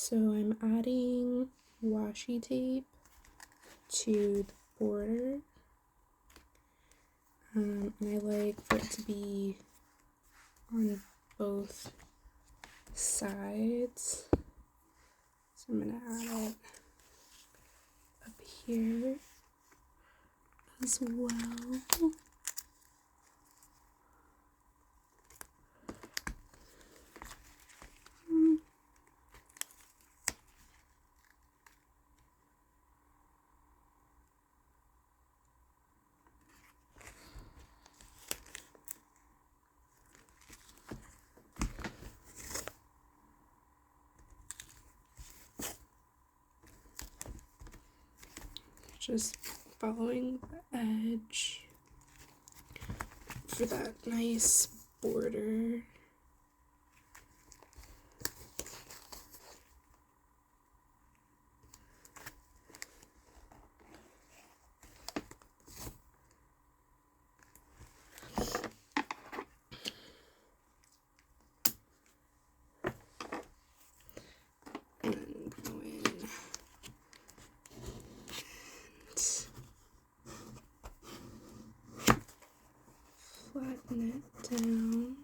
So I'm adding washi tape to the border, and I like for it to be on both sides, so I'm gonna add it up here as well. Just following the edge for that nice border. And go in and flatten it down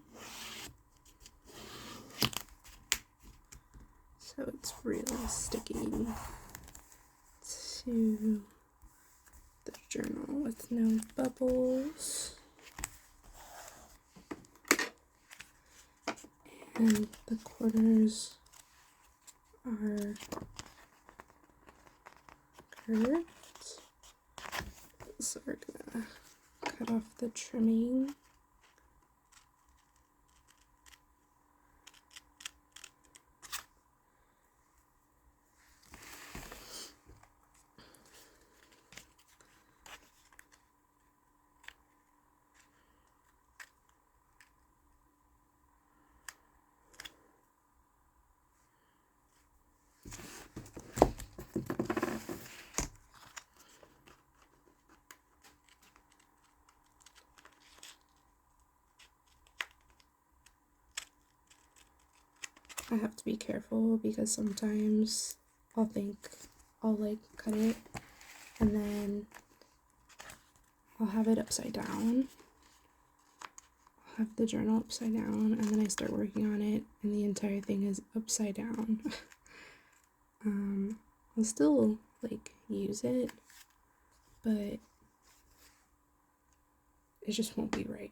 so it's really sticking to the journal with no bubbles. And the corners are curved, so we're gonna cut off the trimming. I have to be careful because sometimes I'll like cut it and then I'll have it upside down. I'll have the journal upside down and then I start working on it and the entire thing is upside down. I'll still like use it, but it just won't be right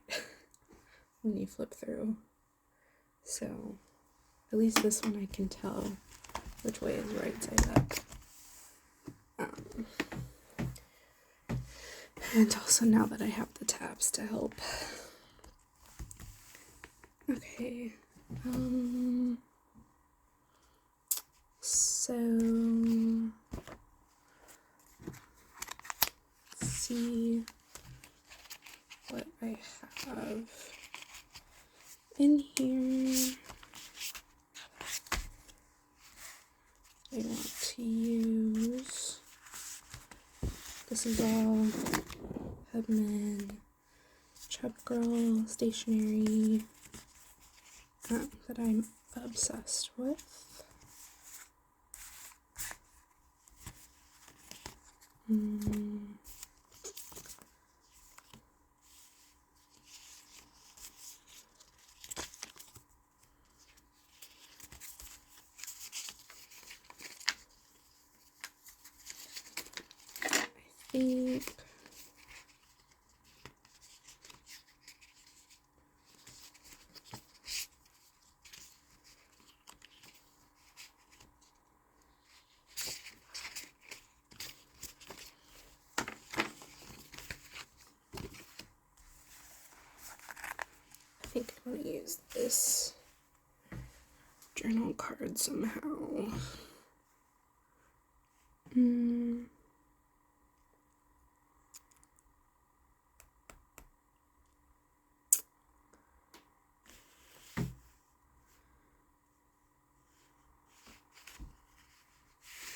when you flip through. So at least this one I can tell which way is right side up. And also now that I have the tabs to help. Okay. So let's see what I have in here. I want to use, this is all Hubman Chubgirl stationery that I'm obsessed with. I think I'm going to use this journal card somehow.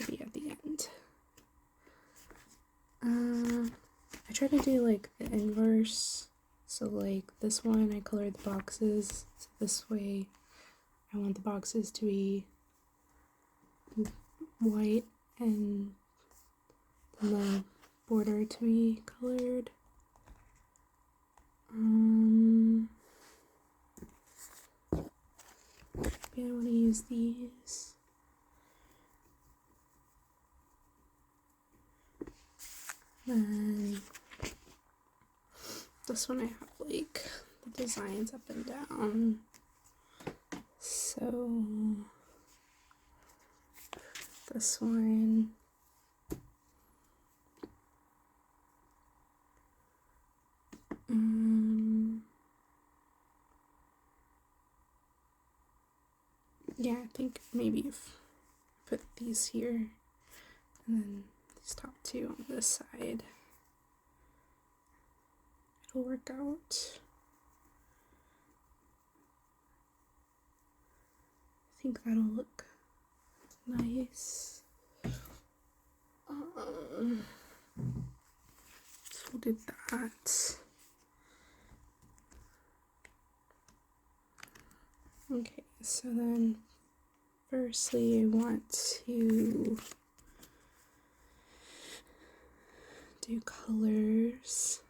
Maybe at the end. I try to do like the inverse. So like this one I colored the boxes, so this way I want the boxes to be white and the border to be colored. Maybe I want to use these. And this one I have like the designs up and down. So this one, yeah, I think maybe if I put these here and then these top two on this side, it'll work out. I think that'll look nice. So we'll do that. Okay, so then firstly I want to do colors.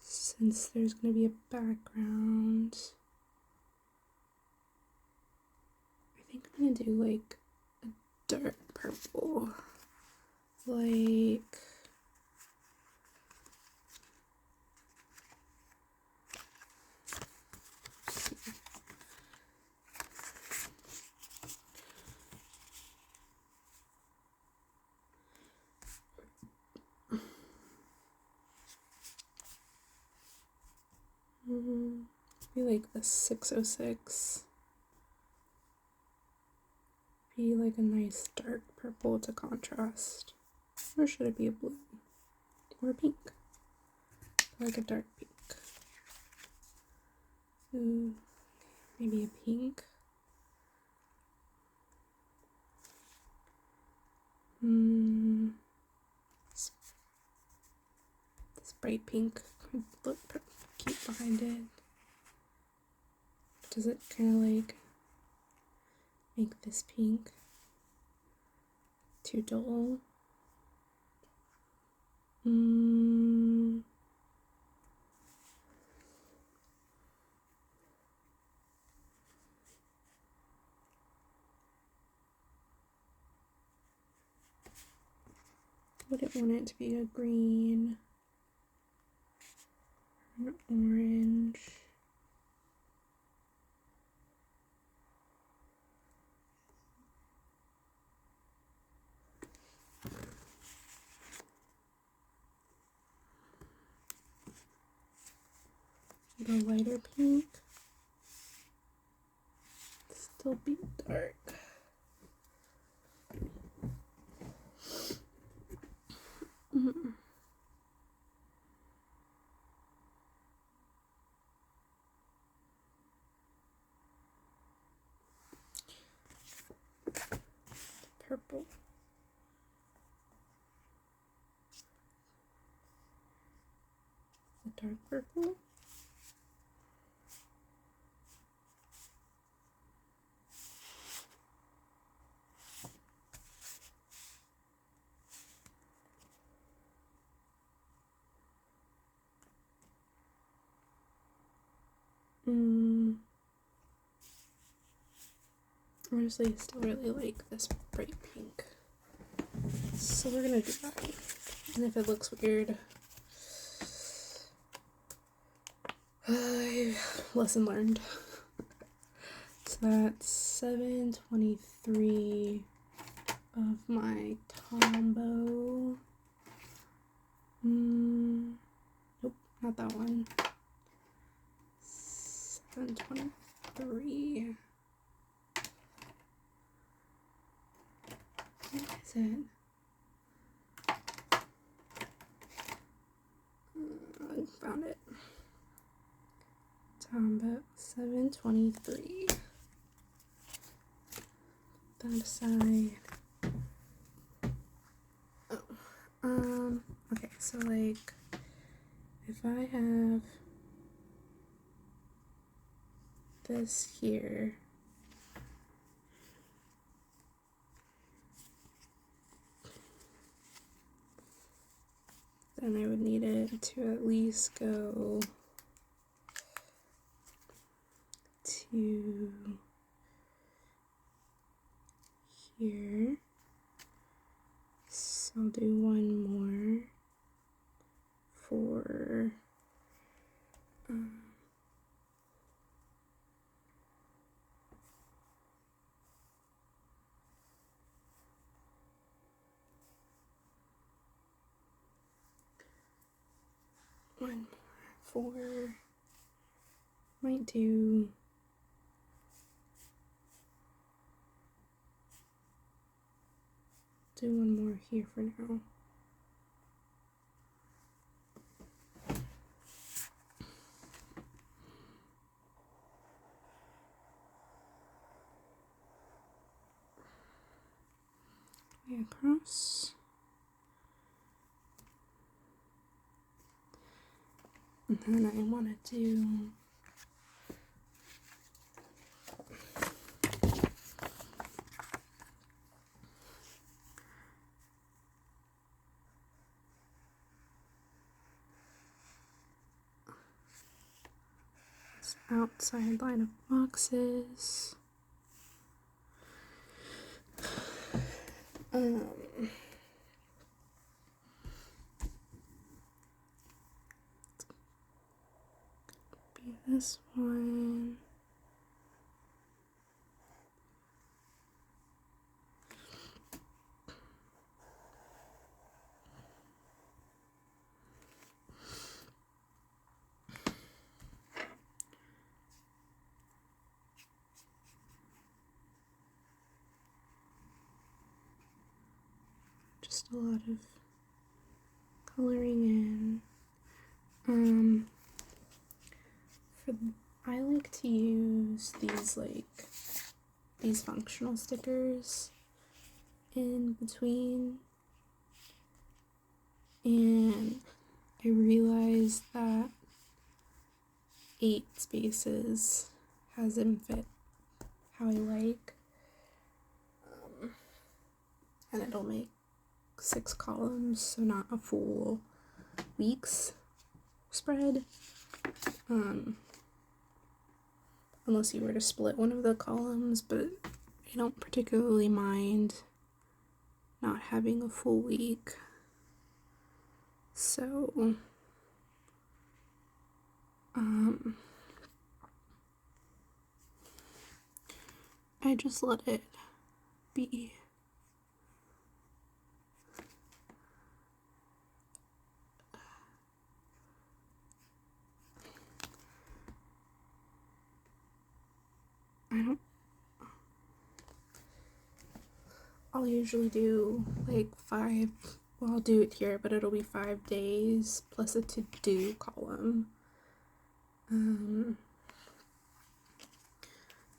Since there's going to be a background, I think I'm going to do like a dark purple, like be like the 606. Be like a nice dark purple to contrast. Or should it be a blue? Or a pink? Like a dark pink. Maybe a pink. This bright pink could look cute behind it. Does it kind of like make this pink too dull? Wouldn't want it to be a green or an orange. The lighter pink. Still be dark. Purple. The dark purple. Honestly, I still really like this bright pink. So we're gonna do that. And if it looks weird, lesson learned. So that's 723 of my Tombow. Nope, not that one. 723. What is it? I found it. Tombow 723. That aside. Okay, so like if I have this here then I would need it to at least go to here. So I'll do one more for one more for, might do one more here for now. Across. And then I want to do this outside line of boxes. Be this one. Just a lot of coloring in. I like to use these functional stickers in between, and I realized that 8 spaces hasn't fit how I like, and it'll make 6 columns, so not a full week's spread, unless you were to split one of the columns, but I don't particularly mind not having a full week, so I just let it be. I'll usually do like 5, well, I'll do it here, but it'll be 5 days plus a to-do column.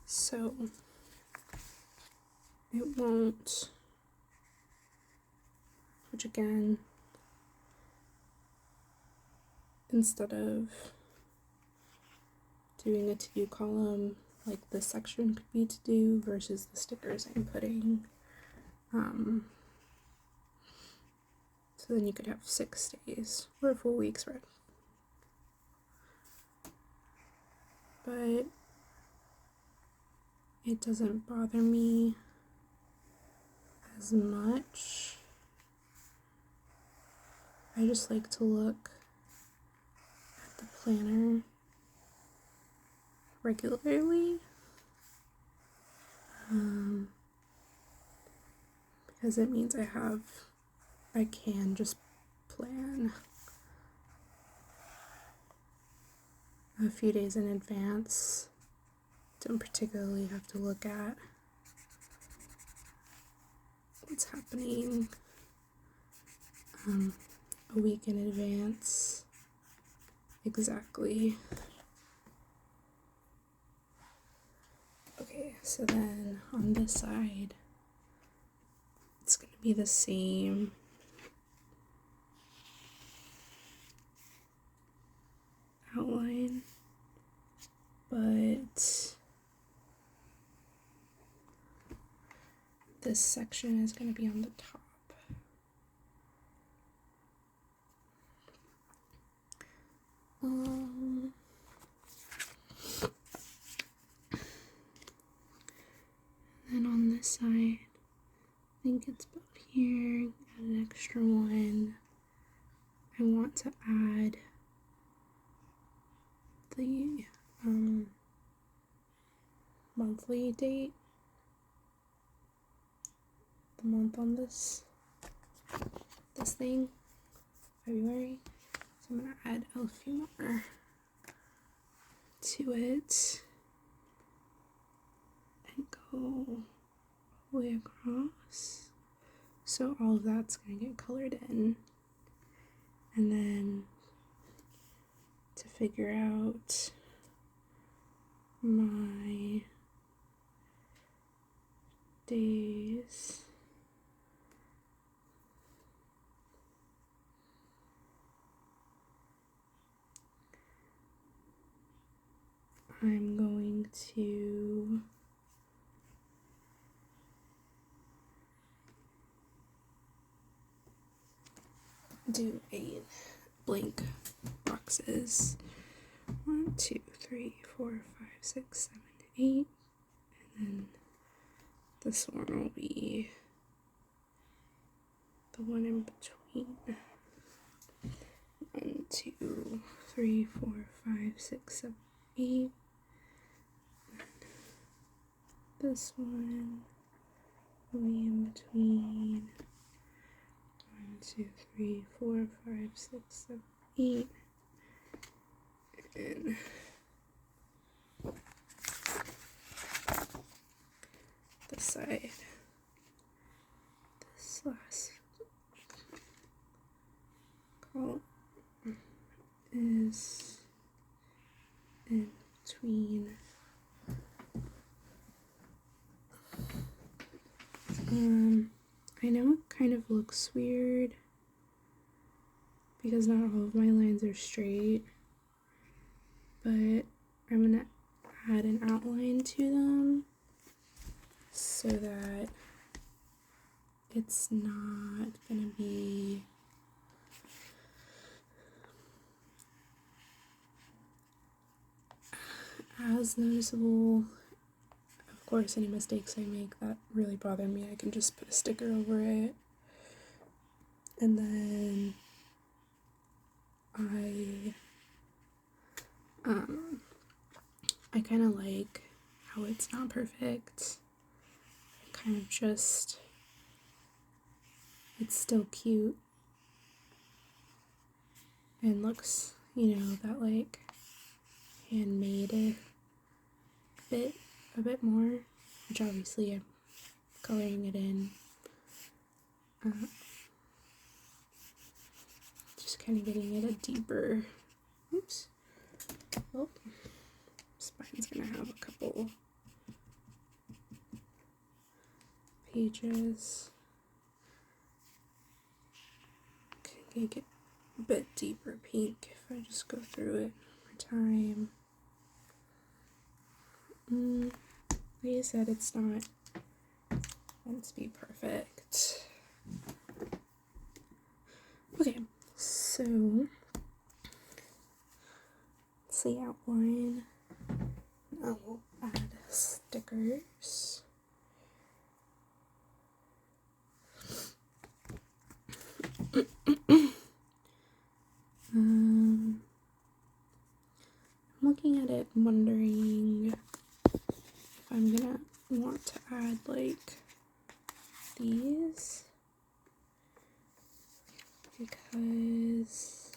So it won't, which again, instead of doing a to-do column, like this section could be to-do versus the stickers I'm putting. So then you could have 6 days or a full week's spread. But it doesn't bother me as much. I just like to look at the planner regularly, because it means I can just plan a few days in advance. Don't particularly have to look at what's happening a week in advance exactly. Okay, so then on this side, it's going to be the same. Outline, but this section is going to be on the top. think it's about here. Add an extra one. I want to add the monthly date, the month on this thing, February. So I'm gonna add a few more to it and go all the way across. So all of that's gonna get colored in. And then to figure out my days, I'm going to do a blank boxes. 1, 2, 3, 4, 5, 6, 7, 8, and then this one will be the one in between. 1, 2, 3, 4, 5, 6, 7, 8. This one will be in between. 1, 2, 3, 4, 5, 6, 7, 8. And this side, this last column is in between. I know it kind of looks weird because not all of my lines are straight, but I'm gonna add an outline to them so that it's not gonna be as noticeable. Of course, any mistakes I make that really bother me, I can just put a sticker over it. And then I kind of like how it's not perfect. It kind of just, it's still cute and looks, you know, that like handmade a bit more, which obviously I'm coloring it in. Just kind of getting it a deeper, oops, oh, spine's gonna have a couple pages. Can get a bit deeper pink if I just go through it one more time. Like I said, it's not meant to be perfect. Okay, so that's the outline. Now we'll add stickers. I'm looking at it wondering if I'm gonna want to add like these, because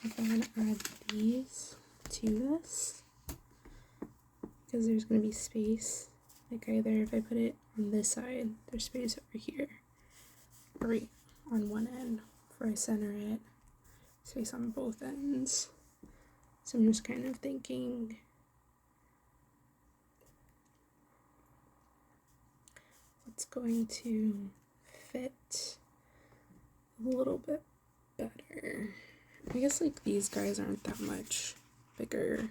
if I'm gonna add these to this, because there's gonna be space, like either if I put it on this side, there's space over here, or right on one end, if I center it, space on both ends. So I'm just kind of thinking what's going to fit a little bit better. I guess like these guys aren't that much bigger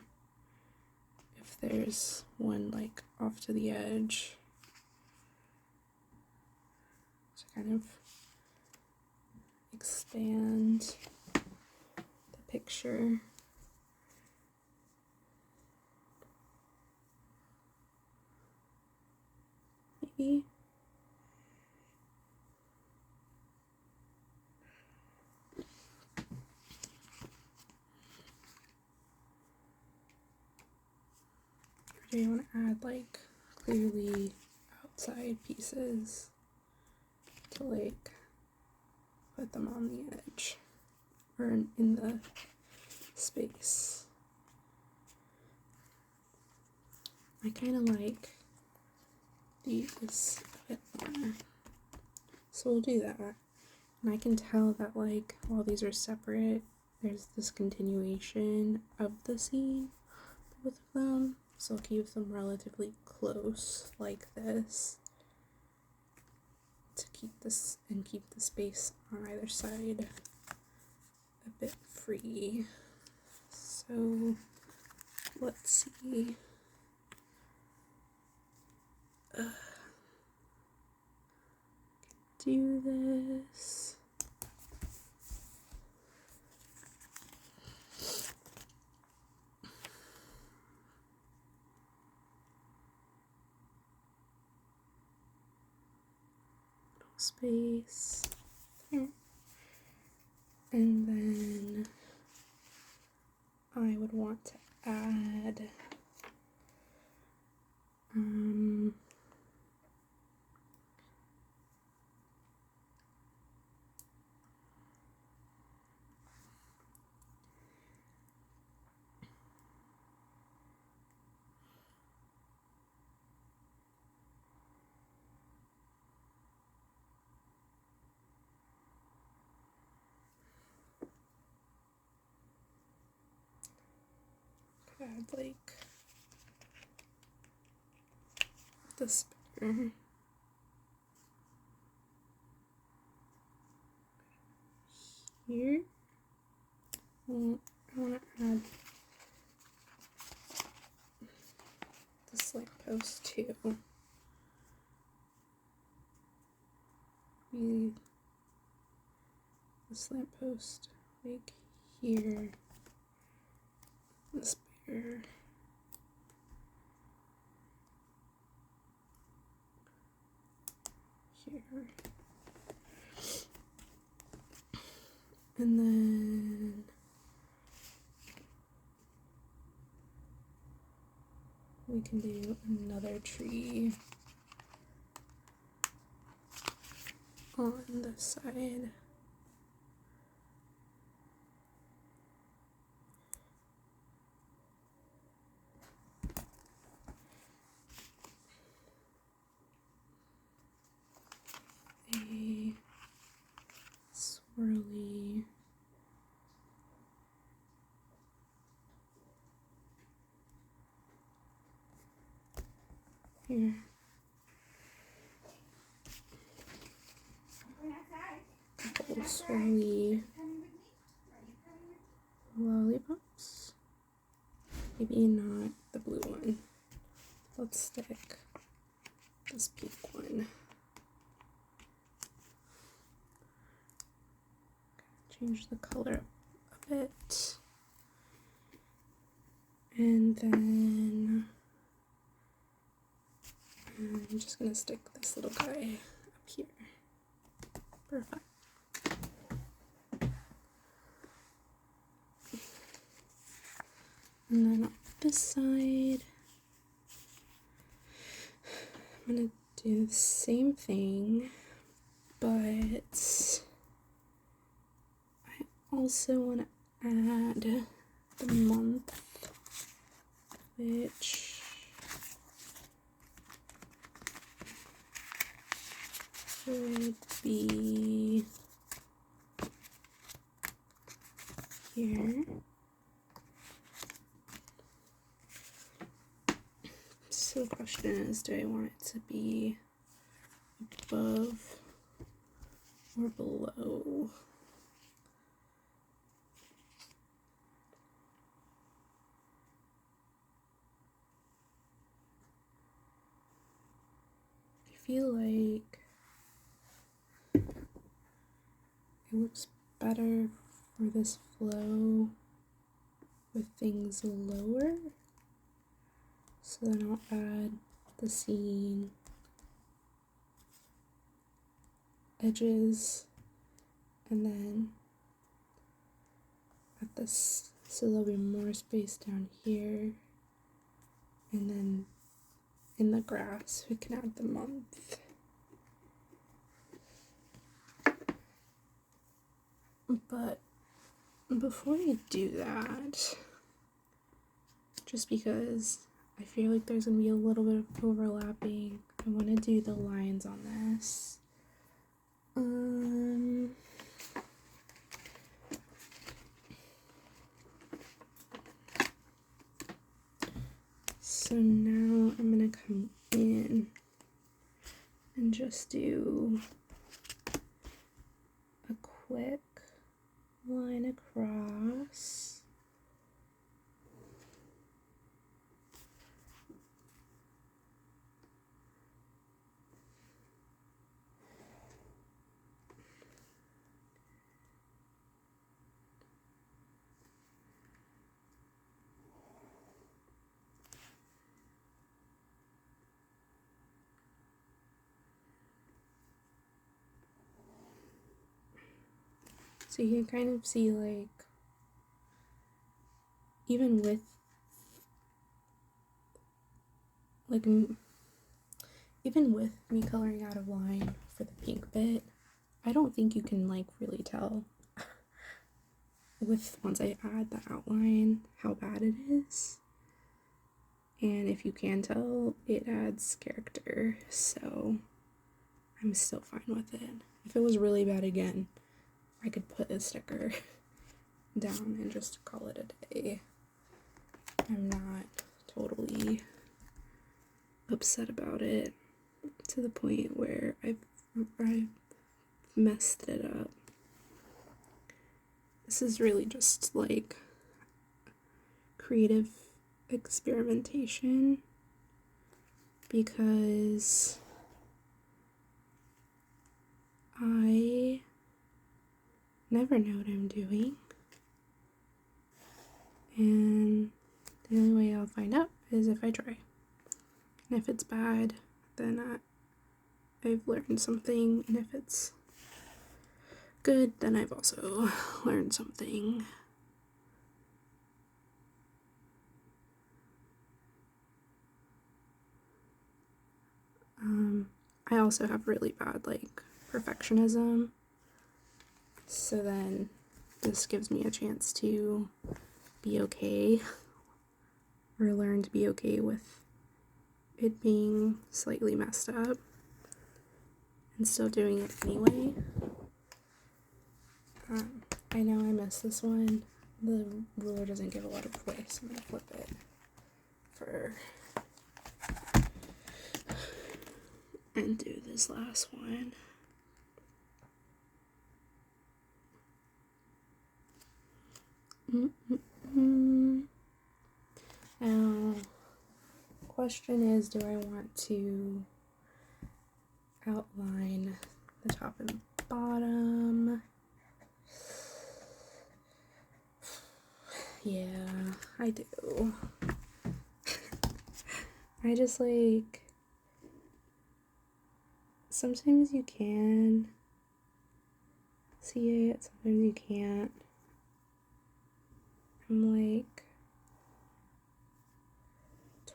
if there's one like off to the edge. To kind of expand the picture. Maybe. Or do you want to add like clearly outside pieces to like put them on the edge or in the space? I kind of like these a bit more, so we'll do that. And I can tell that like while these are separate, there's this continuation of the scene, both of them, so I'll keep them relatively close like this to keep this and keep the space on either side a bit free. So let's see. Do this. Space there. And then I would want to add like the spider here. I want to add this lamp post too. This lamp post like here. The spider here. And then we can do another tree on this side. A swirly here. Couple swirly lollipops. Maybe not the blue one. Let's stick this pink one. Change the color a bit. And then I'm just gonna stick this little guy up here. Perfect. And then on this side, I'm gonna do the same thing, but I also want to add the month, which would be here. So the question is, do I want it to be above or below? I feel like it looks better for this flow with things lower. So then I'll add the scene edges and then at this, so there'll be more space down here And then in the grass, we can add the month. But before we do that, just because I feel like there's going to be a little bit of overlapping, I want to do the lines on this. So now I'm going to come in and just do a quick line across. So you can kind of see, like, even with, like, even with me coloring out of line for the pink bit, I don't think you can, like, really tell with once I add the outline how bad it is. And if you can tell, it adds character, so I'm still fine with it. If it was really bad again, I could put a sticker down and just call it a day. I'm not totally upset about it to the point where I've messed it up. This is really just like creative experimentation because I never know what I'm doing, and the only way I'll find out is if I try. And if it's bad, then I've learned something, and if it's good, then I've also learned something. I also have really bad, like, perfectionism, so then this gives me a chance to be okay, or learn to be okay with it being slightly messed up, and still doing it anyway. I know I missed this one. The ruler doesn't give a lot of play, so I'm gonna flip it and do this last one. Now, question is, do I want to outline the top and bottom? Yeah, I do. I just, like, sometimes you can see it, sometimes you can't. I'm, like,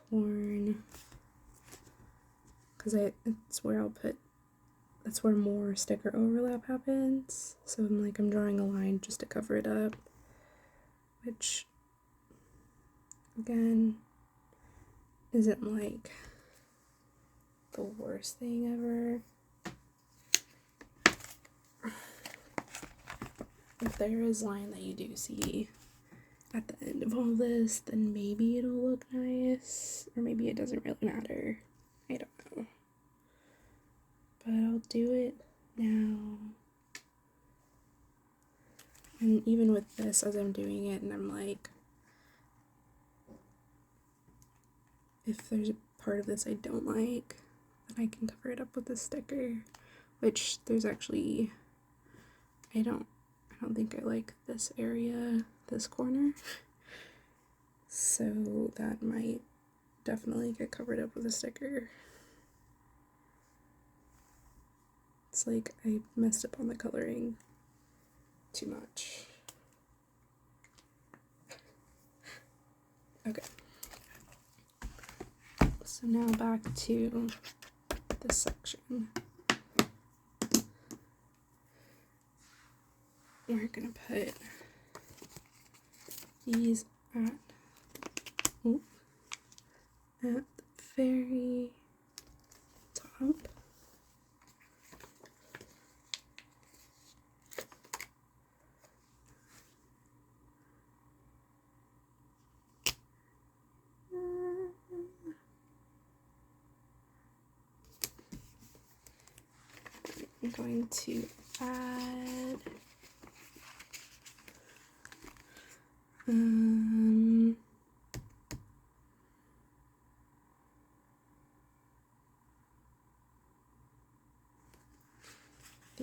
torn, because that's where more sticker overlap happens, so I'm drawing a line just to cover it up, which, again, isn't, like, the worst thing ever. If there is line that you do see at the end of all this, then maybe it'll look nice, or maybe it doesn't really matter. I don't know. But I'll do it now. And even with this, as I'm doing it, and I'm like, if there's a part of this I don't like, then I can cover it up with a sticker, which there's actually, I don't think I like this area, this corner, so that might definitely get covered up with a sticker. It's like I messed up on the coloring too much. Okay. So now back to this section. We're gonna put these at the very top. I'm going to add I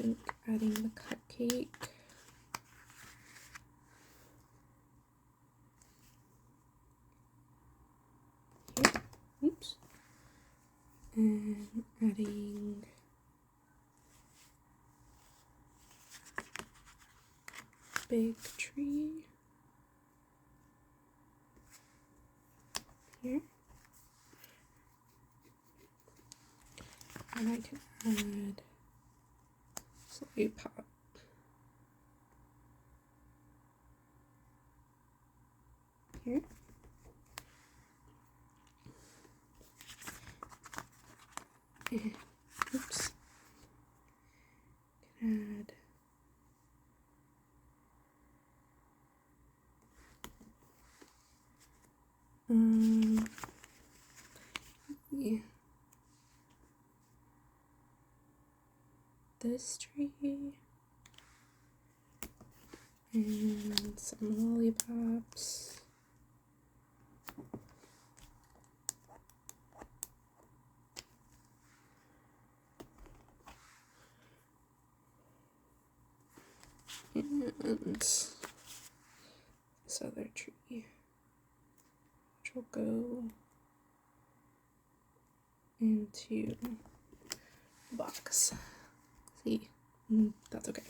think adding the cupcake. Here. Oops. And adding big tree here. And I can add slightly pop here. And, oops. Can add yeah. This tree and some lollipops. And this other tree, which will go into the box. See, that's okay.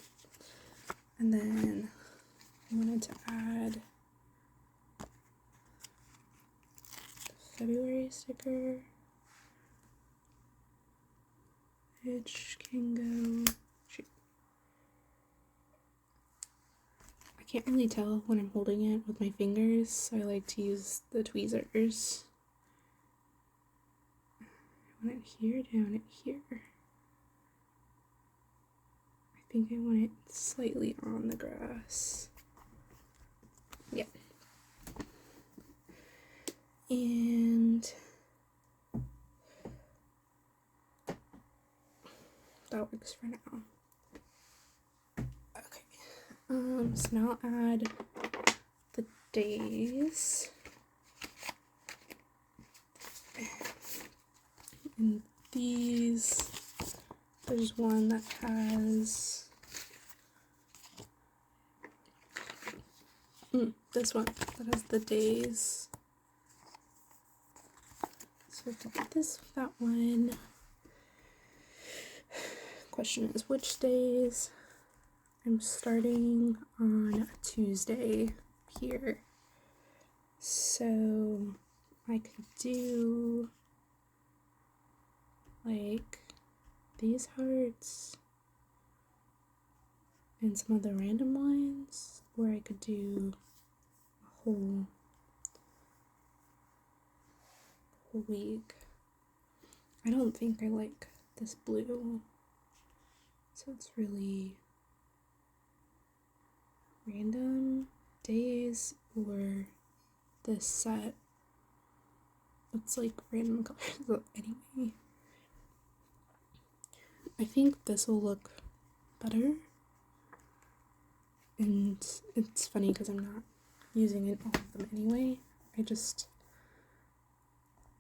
And then I wanted to add the February sticker, which can go. I can't really tell when I'm holding it with my fingers, so I like to use the tweezers. I want it here, down it here. I think I want it slightly on the grass. Yeah. And that works for now. Okay. So now I'll add the days. And these, there's one that has this one that has the days. So to get this, that one. Question is which days? I'm starting on a Tuesday here. So I could do like these hearts and some other random ones, or I could do a whole week. I don't think I like this blue, so it's really random days or this set. It's like random colors anyway. I think this will look better, and it's funny because I'm not using it all of them anyway. I just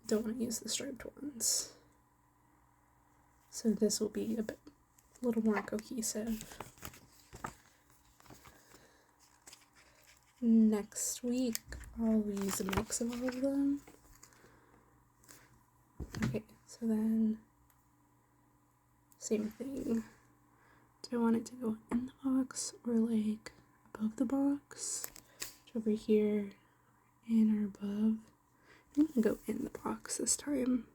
don't want to use the striped ones, so this will be a little more cohesive. Next week I'll use a mix of all of them. Okay, so then same thing. Do I want it to go in the box or like above the box? Which over here and or above. I'm gonna go in the box this time.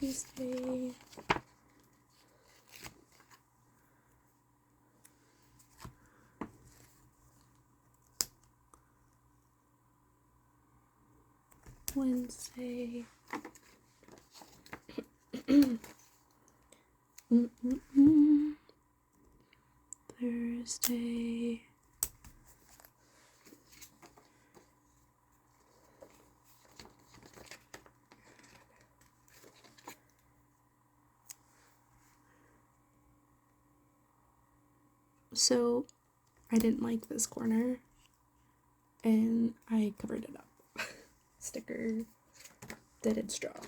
Tuesday. Wednesday. Thursday. So I didn't like this corner and I covered it up. Sticker did its job.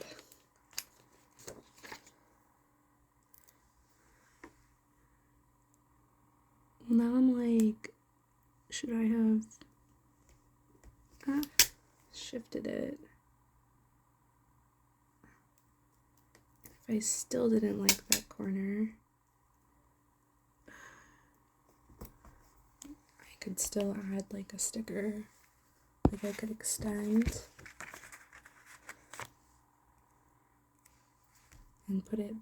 Well, now I'm like, should I have shifted it? If I still didn't like that corner, I could still add like a sticker, like I could extend and put it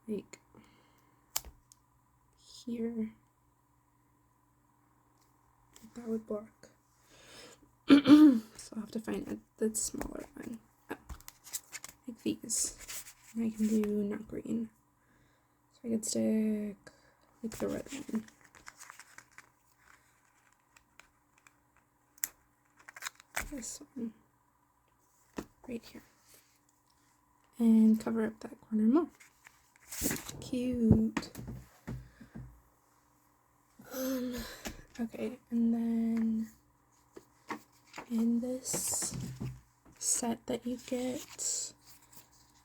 like here. That would block. So I'll have to find the smaller one. Oh, like these. And I can do not green. So I could stick like the red one. This one. Right here. And cover up that corner more. Cute. Okay, and then in this set that you get,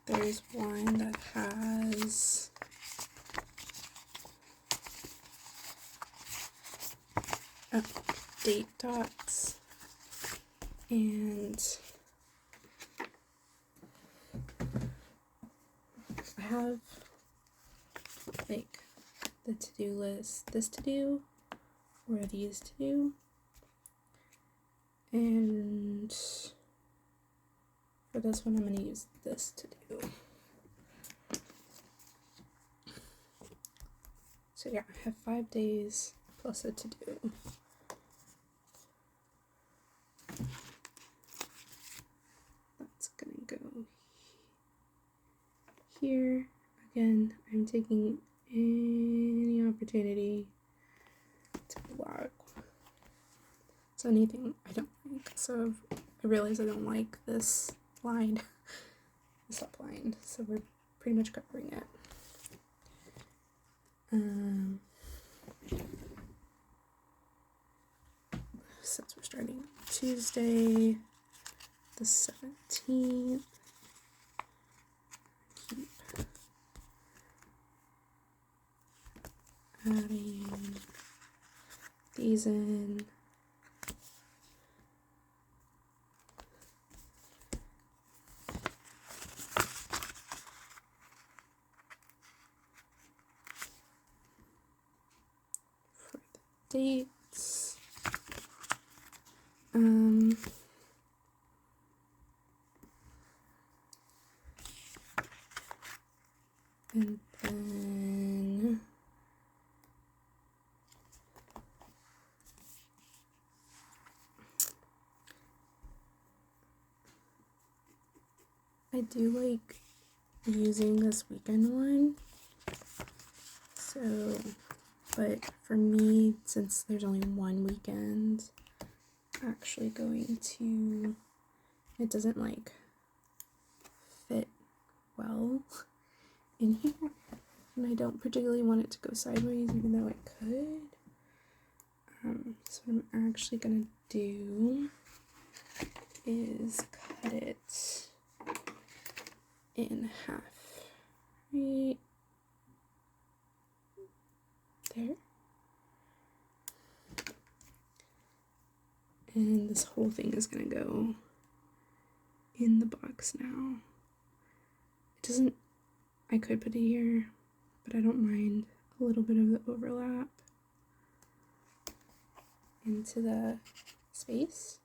there's one that has date dots, and I have like the to-do list, this to do, or these to do, and for this one I'm going to use this to do. So yeah, I have 5 days plus a to do. That's gonna go here. Again, I'm taking any opportunity to block. So anything I don't like. So I realize I don't like this line, this up line. So we're pretty much covering it. Since we're starting Tuesday, the 17th, keep adding these in. For the dates. And then I do like using this weekend one. So, but for me, since there's only one weekend, actually going to, it doesn't like fit well in here, and I don't particularly want it to go sideways, even though it could. So what I'm actually gonna do is cut it in half, right there. And this whole thing is gonna go in the box now. It doesn't, I could put it here, but I don't mind a little bit of the overlap into the space.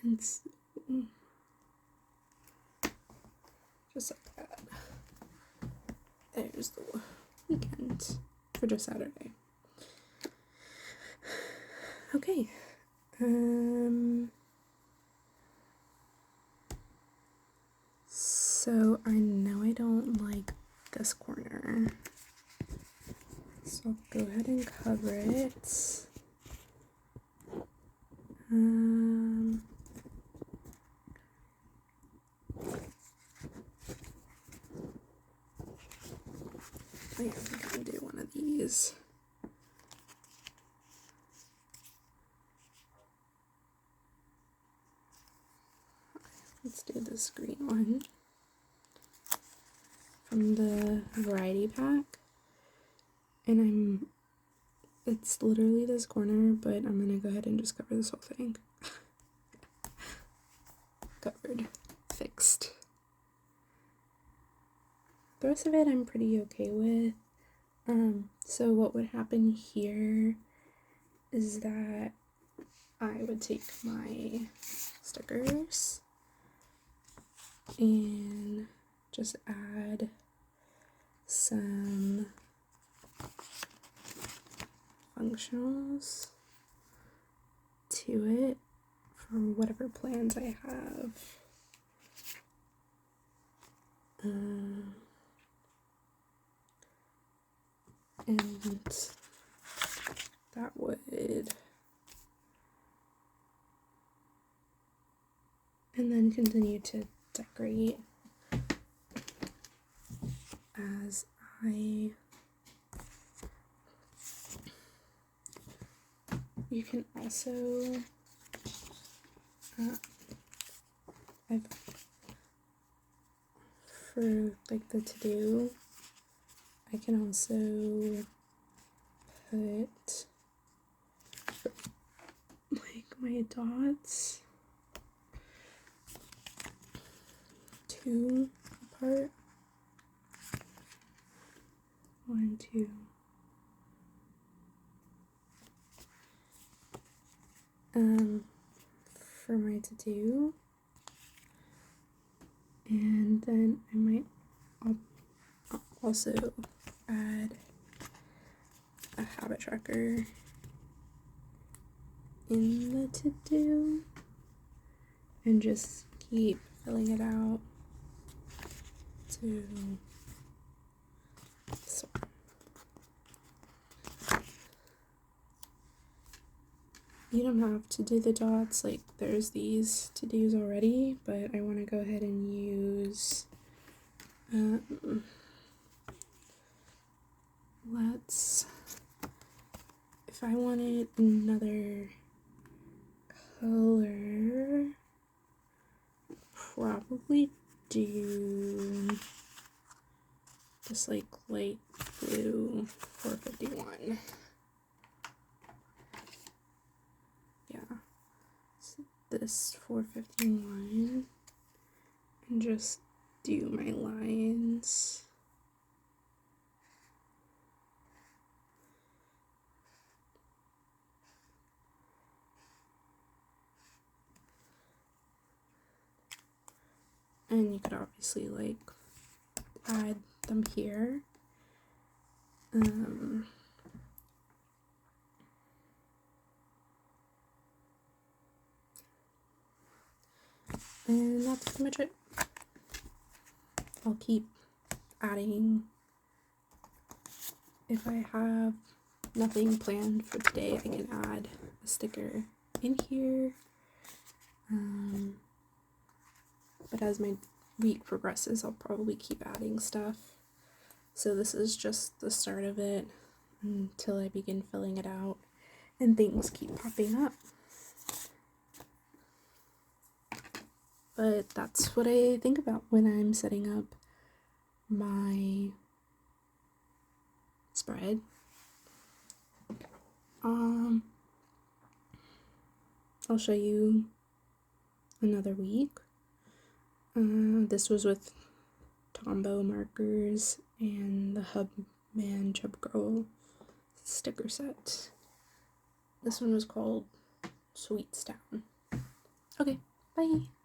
And just like that. There's the weekend for just Saturday. Okay. So I know I don't like this corner. So I'll go ahead and cover it. I think I can do one of these. Let's do this green one from the variety pack. And it's literally this corner, but I'm gonna go ahead and just cover this whole thing. Covered. Fixed. The rest of it I'm pretty okay with. So what would happen here is that I would take my stickers and just add some functionals to it for whatever plans I have. And that would, and then continue to decorate as you can also, for like the to-do, I can also put like my dots 2 apart. 1, 2. For my to-do. And then I might also add a habit tracker in the to-do and just keep filling it out to this one. You don't have to do the dots, like there's these to-dos already, but I want to go ahead and use if I wanted another color, probably do just like light blue 451. Yeah, so this 451 and just do my lines. And you could obviously like add them here. And that's pretty much it. I'll keep adding. If I have nothing planned for today, I can add a sticker in here. But as my week progresses, I'll probably keep adding stuff. So this is just the start of it until I begin filling it out and things keep popping up. But that's what I think about when I'm setting up my spread. I'll show you another week. This was with Tombow markers and the Hubman Chubgirl sticker set. This one was called Sweetstown. Okay. Bye.